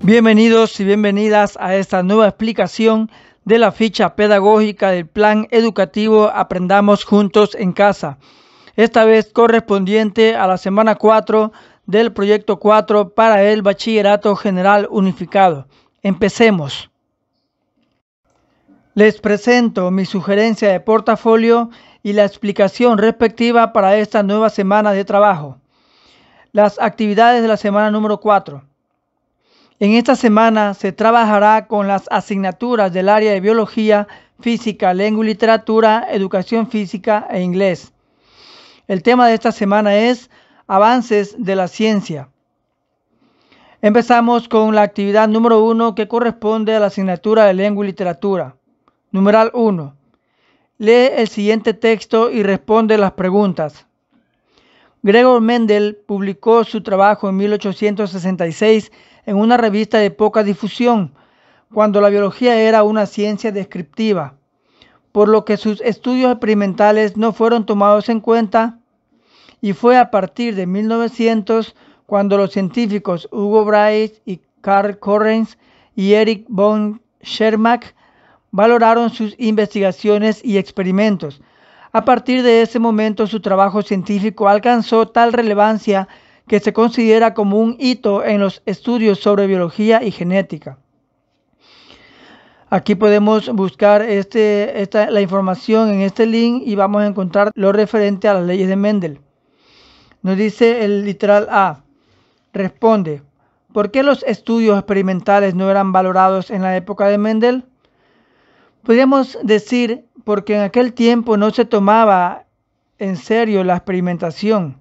Bienvenidos y bienvenidas a esta nueva explicación de la ficha pedagógica del Plan Educativo Aprendamos Juntos en Casa. Esta vez correspondiente a la semana 4 del proyecto 4 para el Bachillerato General Unificado. Empecemos. Les presento mi sugerencia de portafolio y la explicación respectiva para esta nueva semana de trabajo. Las actividades de la semana número 4. En esta semana se trabajará con las asignaturas del área de Biología, Física, Lengua y Literatura, Educación Física e Inglés. El tema de esta semana es Avances de la Ciencia. Empezamos con la actividad número 1 que corresponde a la asignatura de Lengua y Literatura. Numeral 1. Lee el siguiente texto y responde las preguntas. Gregor Mendel publicó su trabajo en 1866 en una revista de poca difusión, cuando la biología era una ciencia descriptiva, por lo que sus estudios experimentales no fueron tomados en cuenta, y fue a partir de 1900 cuando los científicos Hugo Bryce y Karl Correns y Erich von Schermach valoraron sus investigaciones y experimentos. A partir de ese momento su trabajo científico alcanzó tal relevancia que se considera como un hito en los estudios sobre biología y genética. Aquí podemos buscar la información en este link y vamos a encontrar lo referente a las leyes de Mendel. Nos dice el literal A. Responde, ¿por qué los estudios experimentales no eran valorados en la época de Mendel? Podríamos decir porque en aquel tiempo no se tomaba en serio la experimentación,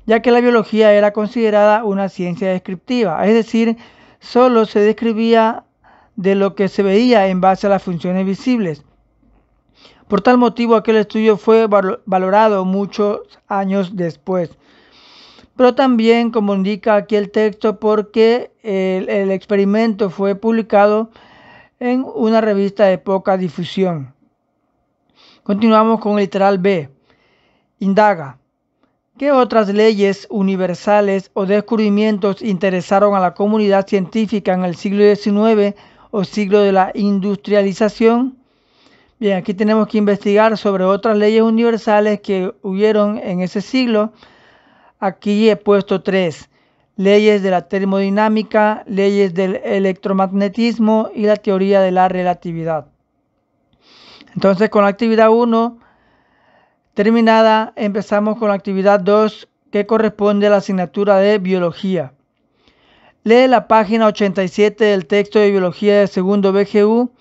ya que la biología era considerada una ciencia descriptiva, es decir, solo se describía de lo que se veía en base a las funciones visibles. Por tal motivo, aquel estudio fue valorado muchos años después. Pero también, como indica aquí el texto, porque el experimento fue publicado en una revista de poca difusión. Continuamos con el literal B. Indaga. ¿Qué otras leyes universales o descubrimientos interesaron a la comunidad científica en el siglo XIX o siglo de la industrialización? Bien, aquí tenemos que investigar sobre otras leyes universales que hubieron en ese siglo. Aquí he puesto 3. Leyes de la termodinámica, leyes del electromagnetismo y la teoría de la relatividad. Entonces, con la actividad 1 terminada, empezamos con la actividad 2 que corresponde a la asignatura de Biología. Lee la página 87 del texto de Biología de segundo BGU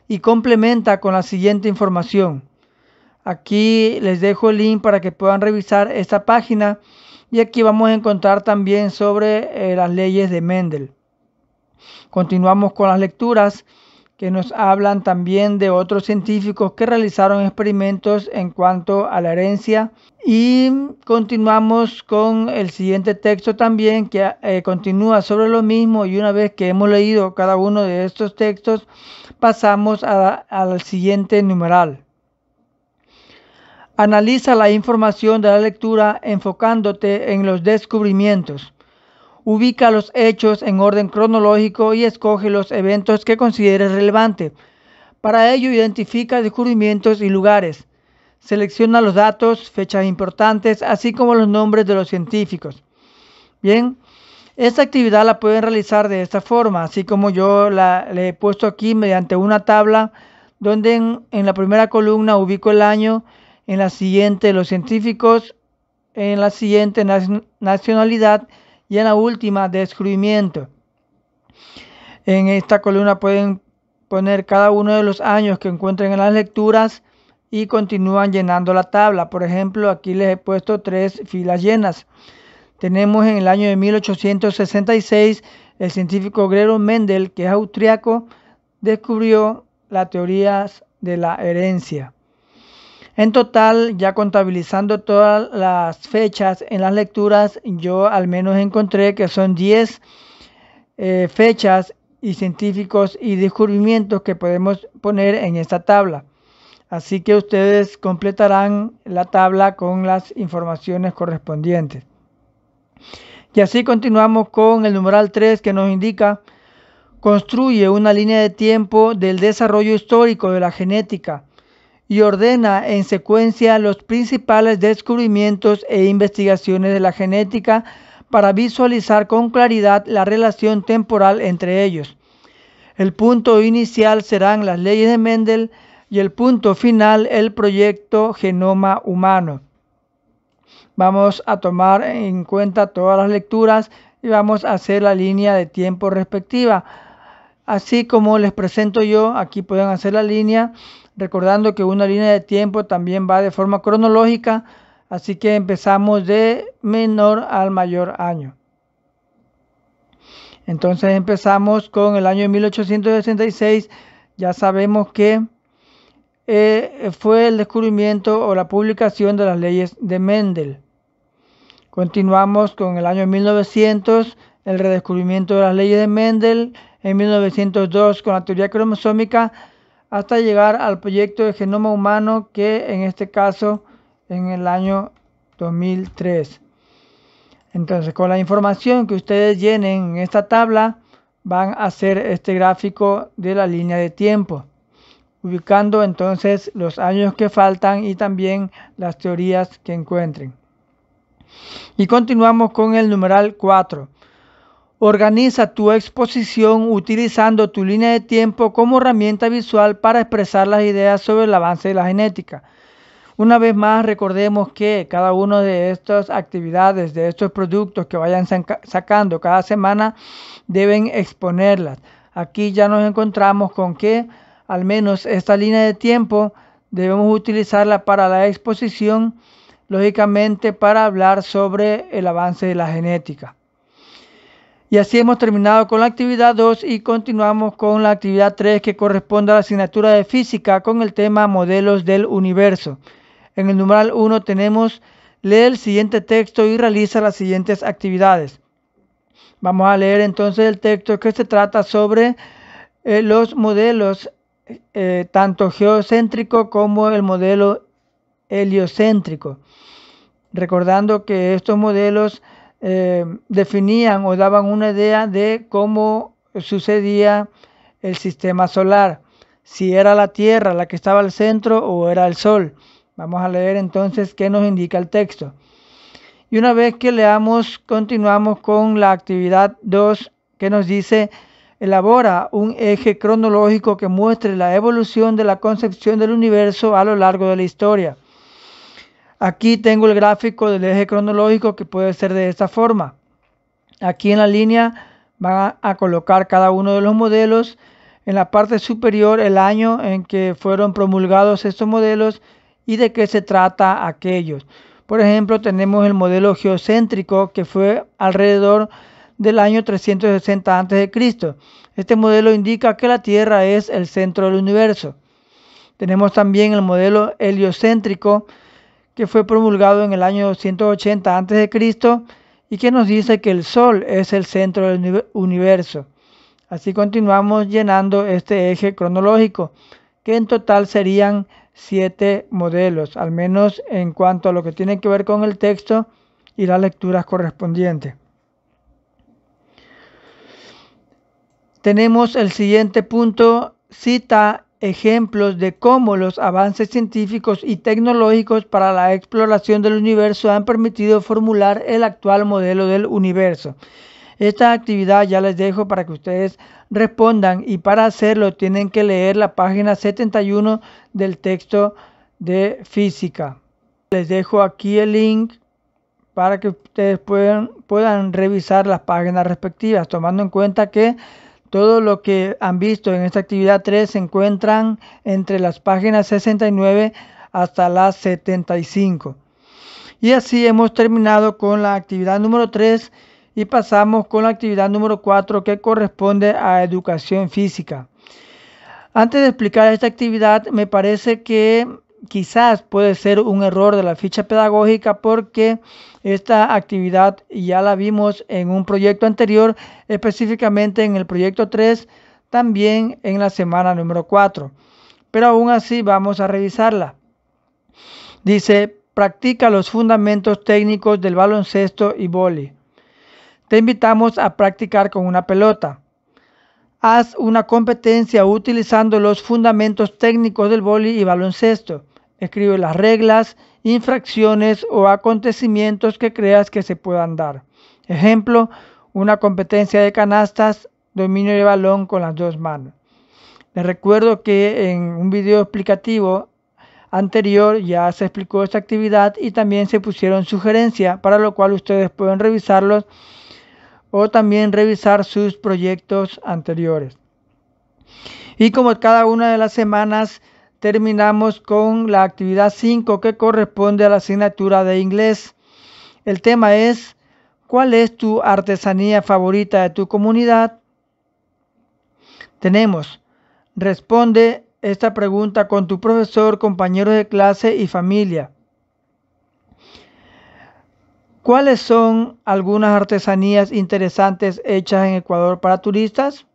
y complementa con la siguiente información. Aquí les dejo el link para que puedan revisar esta página y aquí vamos a encontrar también sobre las leyes de Mendel. Continuamos con las lecturas que nos hablan también de otros científicos que realizaron experimentos en cuanto a la herencia. Y continuamos con el siguiente texto también que continúa sobre lo mismo, y una vez que hemos leído cada uno de estos textos pasamos al siguiente numeral. Analiza la información de la lectura enfocándote en los descubrimientos. Ubica los hechos en orden cronológico y escoge los eventos que consideres relevantes. Para ello, identifica descubrimientos y lugares. Selecciona los datos, fechas importantes, así como los nombres de los científicos. Bien, esta actividad la pueden realizar de esta forma, así como yo le he puesto aquí mediante una tabla, donde en la primera columna ubico el año, en la siguiente los científicos, en la siguiente nacionalidad, y en la última, descubrimiento. En esta columna pueden poner cada uno de los años que encuentren en las lecturas y continúan llenando la tabla. Por ejemplo, aquí les he puesto 3 filas llenas. Tenemos en el año de 1866 el científico Gregor Mendel, que es austriaco, descubrió las teorías de la herencia. En total, ya contabilizando todas las fechas en las lecturas, yo al menos encontré que son 10 fechas y científicos y descubrimientos que podemos poner en esta tabla. Así que ustedes completarán la tabla con las informaciones correspondientes. Y así continuamos con el numeral 3 que nos indica construye una línea de tiempo del desarrollo histórico de la genética y ordena en secuencia los principales descubrimientos e investigaciones de la genética para visualizar con claridad la relación temporal entre ellos. El punto inicial serán las leyes de Mendel y el punto final el proyecto Genoma Humano. Vamos a tomar en cuenta todas las lecturas y vamos a hacer la línea de tiempo respectiva. Así como les presento yo, aquí pueden hacer la línea, recordando que una línea de tiempo también va de forma cronológica, así que empezamos de menor al mayor año. Entonces empezamos con el año 1866, ya sabemos que fue el descubrimiento o la publicación de las leyes de Mendel. Continuamos con el año 1900, el redescubrimiento de las leyes de Mendel, en 1902 con la teoría cromosómica, hasta llegar al proyecto de genoma humano, que en este caso en el año 2003. Entonces, con la información que ustedes llenen en esta tabla, van a hacer este gráfico de la línea de tiempo, ubicando entonces los años que faltan y también las teorías que encuentren. Y continuamos con el numeral 4. Organiza tu exposición utilizando tu línea de tiempo como herramienta visual para expresar las ideas sobre el avance de la genética. Una vez más, recordemos que cada una de estas actividades, de estos productos que vayan sacando cada semana, deben exponerlas. Aquí ya nos encontramos con que al menos esta línea de tiempo debemos utilizarla para la exposición, lógicamente para hablar sobre el avance de la genética. Y así hemos terminado con la actividad 2 y continuamos con la actividad 3, que corresponde a la asignatura de física con el tema modelos del universo. En el numeral 1 tenemos: lee el siguiente texto y realiza las siguientes actividades. Vamos a leer entonces el texto, que se trata sobre los modelos tanto geocéntrico como el modelo heliocéntrico. Recordando que estos modelos definían o daban una idea de cómo sucedía el sistema solar, si era la Tierra la que estaba al centro o era el Sol. Vamos a leer entonces qué nos indica el texto. Y una vez que leamos, continuamos con la actividad 2, que nos dice: elabora un eje cronológico que muestre la evolución de la concepción del universo a lo largo de la historia. Aquí tengo el gráfico del eje cronológico, que puede ser de esta forma. Aquí en la línea van a colocar cada uno de los modelos. En la parte superior el año en que fueron promulgados estos modelos y de qué se trata aquellos. Por ejemplo, tenemos el modelo geocéntrico, que fue alrededor del año 360 a.C. Este modelo indica que la Tierra es el centro del universo. Tenemos también el modelo heliocéntrico, que fue promulgado en el año 280 a.C. y que nos dice que el Sol es el centro del universo. Así continuamos llenando este eje cronológico, que en total serían 7 modelos, al menos en cuanto a lo que tiene que ver con el texto y las lecturas correspondientes. Tenemos el siguiente punto: cita ejemplos de cómo los avances científicos y tecnológicos para la exploración del universo han permitido formular el actual modelo del universo. Esta actividad ya les dejo para que ustedes respondan, y para hacerlo tienen que leer la página 71 del texto de física. Les dejo aquí el link para que ustedes puedan revisar las páginas respectivas, tomando en cuenta que todo lo que han visto en esta actividad 3 se encuentran entre las páginas 69 hasta las 75. Y así hemos terminado con la actividad número 3 y pasamos con la actividad número 4, que corresponde a educación física. Antes de explicar esta actividad, me parece que quizás puede ser un error de la ficha pedagógica, porque esta actividad ya la vimos en un proyecto anterior, específicamente en el proyecto 3, también en la semana número 4. Pero aún así vamos a revisarla. Dice: practica los fundamentos técnicos del baloncesto y vóley. Te invitamos a practicar con una pelota. Haz una competencia utilizando los fundamentos técnicos del vóley y baloncesto. Escribe las reglas, infracciones o acontecimientos que creas que se puedan dar. Ejemplo, una competencia de canastas, dominio de balón con las dos manos. Les recuerdo que en un video explicativo anterior ya se explicó esta actividad y también se pusieron sugerencias, para lo cual ustedes pueden revisarlos o también revisar sus proyectos anteriores. Y como cada una de las semanas terminamos con la actividad 5 que corresponde a la asignatura de inglés. El tema es: ¿cuál es tu artesanía favorita de tu comunidad? Tenemos: responde esta pregunta con tu profesor, compañeros de clase y familia. ¿Cuáles son algunas artesanías interesantes hechas en Ecuador para turistas?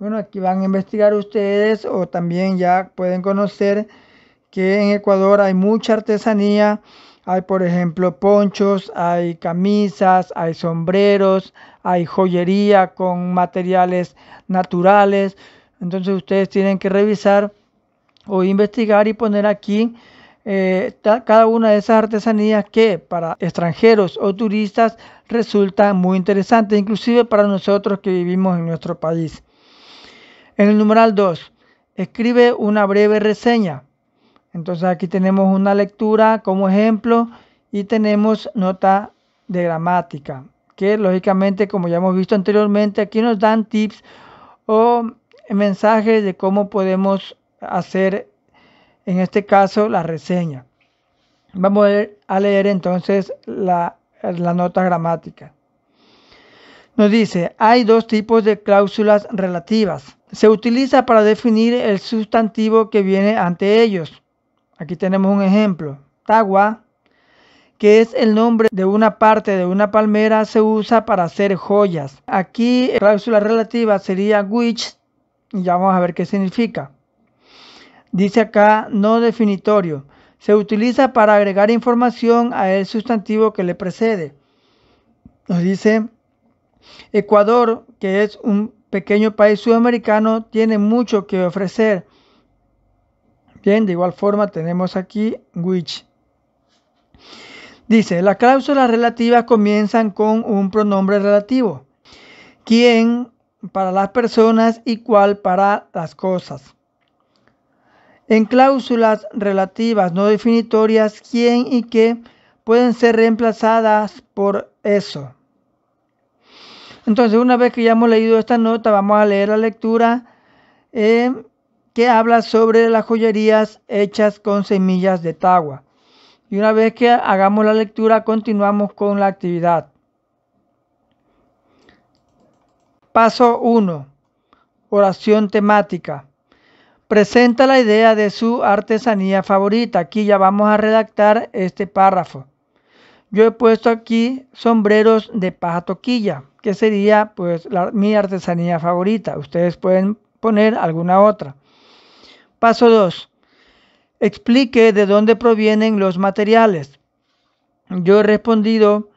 Bueno, aquí van a investigar ustedes, o también ya pueden conocer que en Ecuador hay mucha artesanía. Hay, por ejemplo, ponchos, hay camisas, hay sombreros, hay joyería con materiales naturales. Entonces ustedes tienen que revisar o investigar y poner aquí cada una de esas artesanías que para extranjeros o turistas resultan muy interesantes, inclusive para nosotros que vivimos en nuestro país. En el numeral 2, escribe una breve reseña. Entonces aquí tenemos una lectura como ejemplo y tenemos nota de gramática, que lógicamente, como ya hemos visto anteriormente, aquí nos dan tips o mensajes de cómo podemos hacer, en este caso, la reseña. Vamos a leer entonces la nota gramática. Nos dice: hay dos tipos de cláusulas relativas. Se utiliza para definir el sustantivo que viene ante ellos. Aquí tenemos un ejemplo. Tagua, que es el nombre de una parte de una palmera, se usa para hacer joyas. Aquí cláusula relativa sería which, y ya vamos a ver qué significa. Dice acá no definitorio. Se utiliza para agregar información a el sustantivo que le precede. Nos dice: Ecuador, que es un pequeño país sudamericano, tiene mucho que ofrecer. Bien, de igual forma tenemos aquí which. Dice: las cláusulas relativas comienzan con un pronombre relativo. ¿Quién? Para las personas y cuál para las cosas. En cláusulas relativas no definitorias, quién y qué pueden ser reemplazadas por eso. Entonces, una vez que ya hemos leído esta nota, vamos a leer la lectura que habla sobre las joyerías hechas con semillas de tagua. Y una vez que hagamos la lectura, continuamos con la actividad. Paso 1. Oración temática. Presenta la idea de su artesanía favorita. Aquí ya vamos a redactar este párrafo. Yo he puesto aquí sombreros de paja toquilla, que sería pues mi artesanía favorita. Ustedes pueden poner alguna otra. Paso 2. Explique de dónde provienen los materiales. Yo he respondido: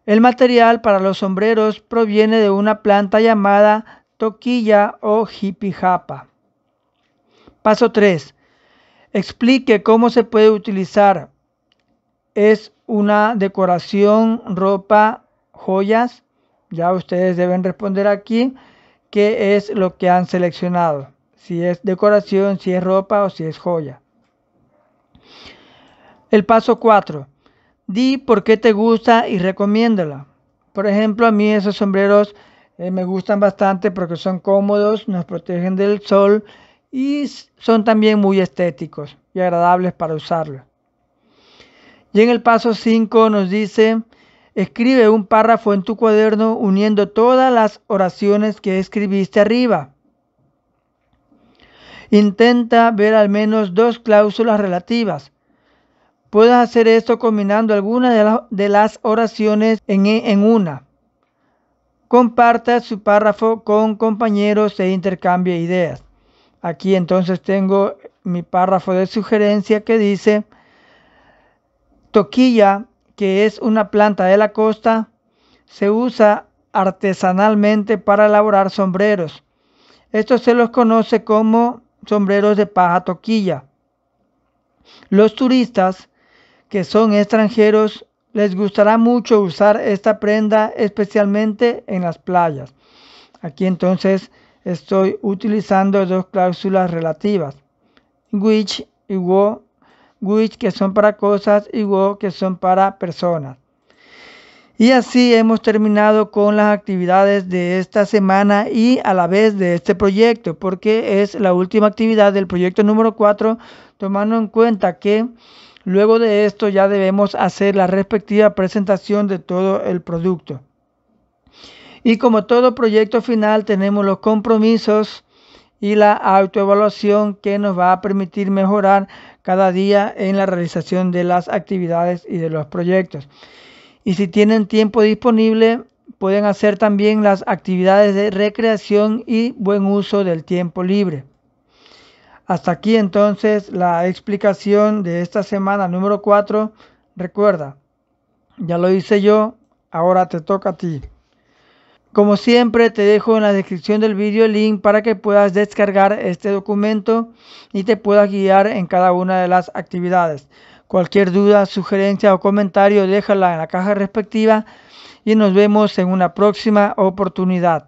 el material para los sombreros proviene de una planta llamada toquilla o jipijapa. Paso 3. Explique cómo se puede utilizar. Es una decoración, ropa, joyas. Ya ustedes deben responder aquí qué es lo que han seleccionado. Si es decoración, si es ropa o si es joya. El paso 4. Di por qué te gusta y recomiéndala. Por ejemplo, a mí esos sombreros me gustan bastante porque son cómodos, nos protegen del sol y son también muy estéticos y agradables para usarlos. Y en el paso 5 nos dice: escribe un párrafo en tu cuaderno uniendo todas las oraciones que escribiste arriba. Intenta ver al menos 2 cláusulas relativas. Puedes hacer esto combinando algunas de las oraciones en una. Comparta su párrafo con compañeros e intercambie ideas. Aquí entonces tengo mi párrafo de sugerencia que dice: toquilla, que es una planta de la costa, se usa artesanalmente para elaborar sombreros. Estos se los conoce como sombreros de paja toquilla. Los turistas que son extranjeros les gustará mucho usar esta prenda, especialmente en las playas. Aquí entonces estoy utilizando dos cláusulas relativas, which y wo, which que son para cosas y wo que son para personas. Y así hemos terminado con las actividades de esta semana y a la vez de este proyecto, porque es la última actividad del proyecto número 4, tomando en cuenta que luego de esto ya debemos hacer la respectiva presentación de todo el producto. Y como todo proyecto final tenemos los compromisos y la autoevaluación que nos va a permitir mejorar cada día en la realización de las actividades y de los proyectos. Y si tienen tiempo disponible, pueden hacer también las actividades de recreación y buen uso del tiempo libre. Hasta aquí entonces la explicación de esta semana número 4. Recuerda, ya lo hice yo, ahora te toca a ti. Como siempre, te dejo en la descripción del vídeo el link para que puedas descargar este documento y te puedas guiar en cada una de las actividades. Cualquier duda, sugerencia o comentario, déjala en la caja respectiva y nos vemos en una próxima oportunidad.